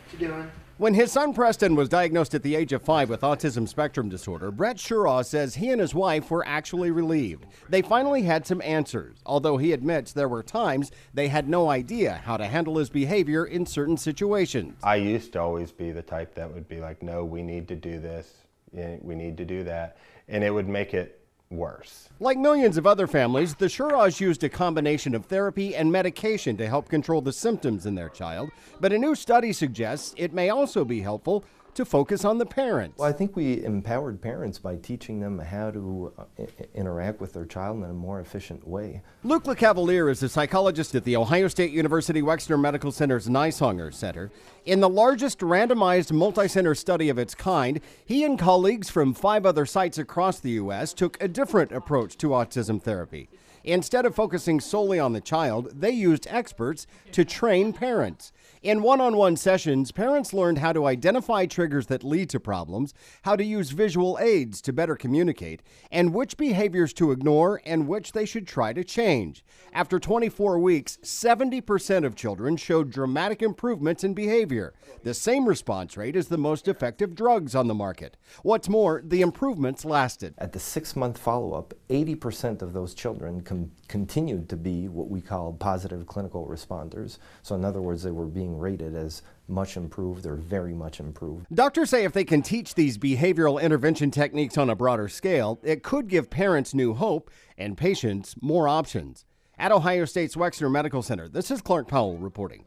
What you doing? When his son Preston was diagnosed at the age of 5 with autism spectrum disorder, Brett Shuraw says he and his wife were actually relieved. They finally had some answers, although he admits there were times they had no idea how to handle his behavior in certain situations. I used to always be the type that would be like, no, we need to do this, we need to do that, and it would make it worse. Like millions of other families, the Shuraws used a combination of therapy and medication to help control the symptoms in their child, but a new study suggests it may also be helpful to focus on the parents. Well, I think we empowered parents by teaching them how to interact with their child in a more efficient way. Luc Lecavalier is a psychologist at the Ohio State University Wexner Medical Center's Nisonger Center. In the largest randomized multi-center study of its kind, he and colleagues from 5 other sites across the U.S. took a different approach to autism therapy. Instead of focusing solely on the child, they used experts to train parents. In one-on-one sessions, parents learned how to identify triggers that lead to problems, how to use visual aids to better communicate, and which behaviors to ignore and which they should try to change. After 24 weeks, 70% of children showed dramatic improvements in behavior, the same response rate as the most effective drugs on the market. What's more, the improvements lasted. At the 6-month follow-up, 80% of those children continued to be what we call positive clinical responders. So in other words, they were being rated as much improved or very much improved. Doctors say if they can teach these behavioral intervention techniques on a broader scale, it could give parents new hope and patients more options. At Ohio State's Wexner Medical Center, this is Clark Powell reporting.